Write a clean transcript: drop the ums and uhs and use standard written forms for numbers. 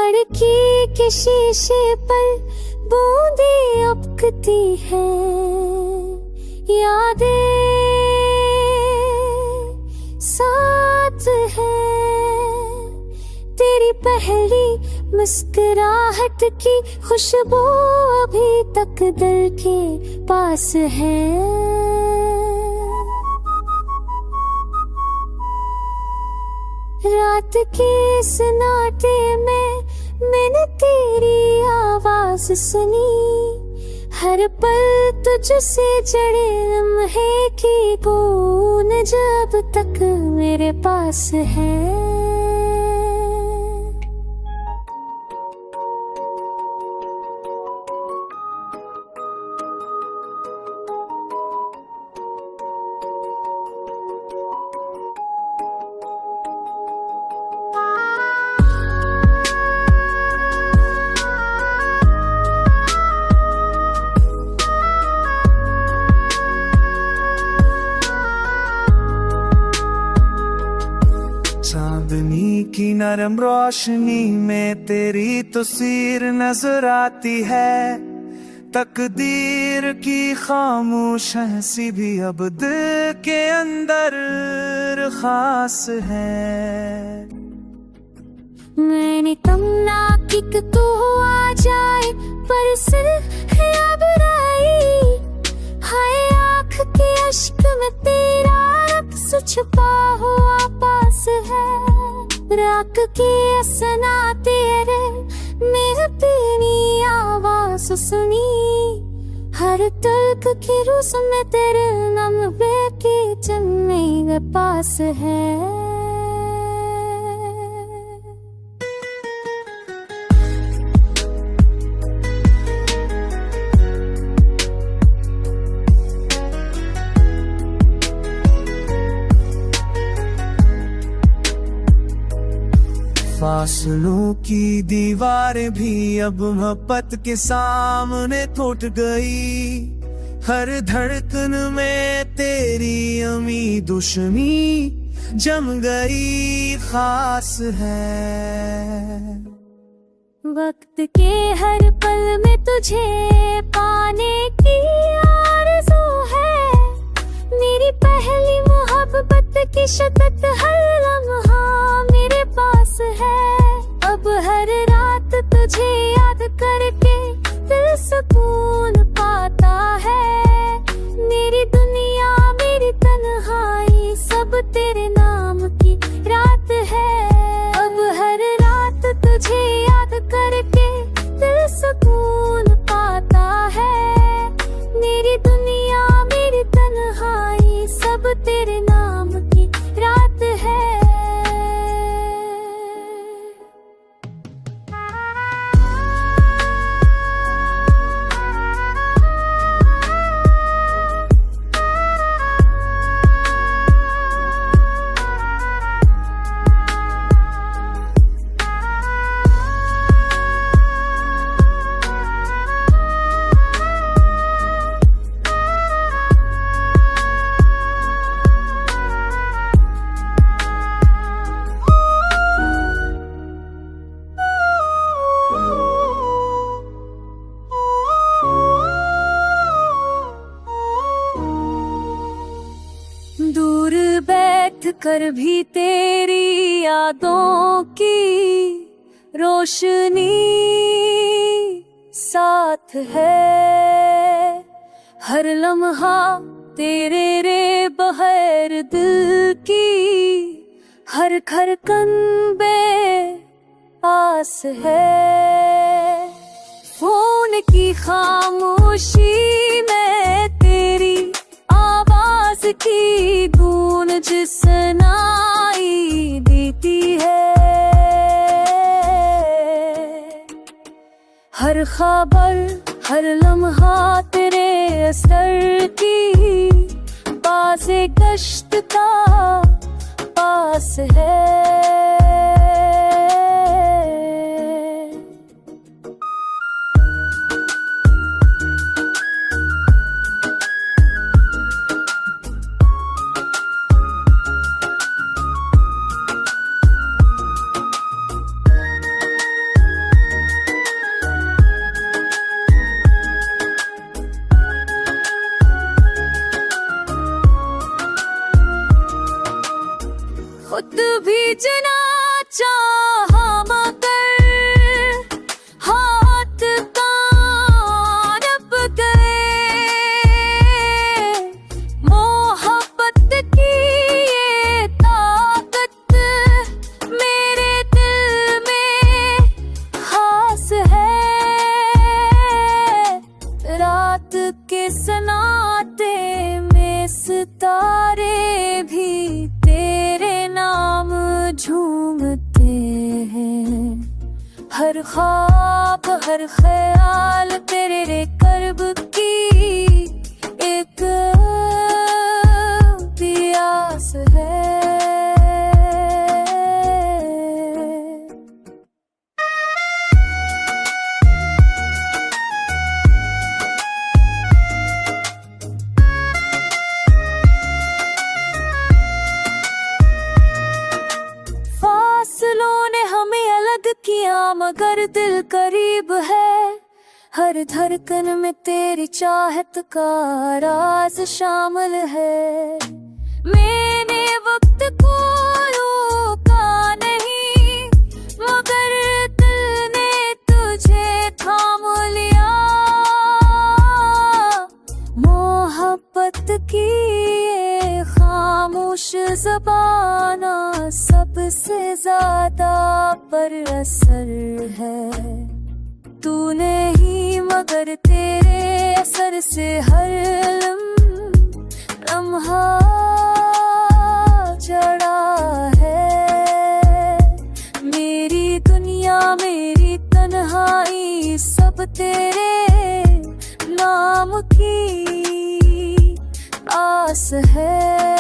खिड़की के शीशे पर बूंदें अपकती हैं, यादें साथ हैं। तेरी पहली मुस्कुराहट की खुशबू अभी तक दिल के पास है। रात के सन्नाटे में मैंने तेरी आवाज सुनी, हर पल तुझसे जड़े लम्हे की गूंज जब तक मेरे पास है। चांदनी की नरम रोशनी में तेरी तस्वीर नजर आती है। तकदीर की खामोश हंसी भी अब दिल के अंदर खास है। मैंने तमन्ना की कि तू आ जाए, पर सिर्फ है अब आई। हाय आँख के अश्क में तेरा रक्स छुपा हुआ पास है। रात के सना तेरे मेरे पीनी आवाज सुनी, हर तल्क की रूस में तेरे नाम बेकी चन्ने पास है। फासलों की दीवारें भी अब मोहब्बत के सामने टूट गई। हर धड़कन में तेरी अमी दुश्मनी जम गई, खास है। वक्त के हर पल में तुझे पाने की आरज़ू है। मेरी पहली मोहब्बत की शिद्दत हर लम्हा मेरे पास है। अब हर रात तुझे याद करके दिल सुकून पाता है। मेरी दुनिया मेरी तन्हाई सब तेरे नाम की रात है। अब हर रात तुझे याद करके दिल सुकून पाता है। मेरी दुनिया मेरी तन्हाई सब तेरे नाम की रात है। दूर बैठ कर भी तेरी यादों की रोशनी साथ है। हर लम्हा तेरे रे बहर दिल की, हर खरकन बे आस है। फोन की खामोशी में तेरी आवाज की गूंज सुनाई देती है। हर खबर हर लम्हा तेरे असर की, पास गश्त का पास है। सजना चाहा मगर हाथ कांप गए। मोहब्बत की ये ताकत मेरे दिल में खास है। रात के सन्नाटे में सितारे भी तेरे नाम झूमते हैं। हर ख्वाब हर ख्याल तेरे कर्ब की एक प्यास है। फासलों ने हमें अलग किया मगर दिल करीब है। हर धड़कन में तेरी चाहत का राज शामिल है। मैंने वक्त को रोका नहीं मगर दिल ने तुझे थाम लिया। मोहब्बत की ये खामोश ज़बाना सबसे ज्यादा पर असर है। तू नहीं मगर तेरे असर से हर लम्हा जड़ा है। मेरी दुनिया मेरी तन्हाई सब तेरे नाम की आस है।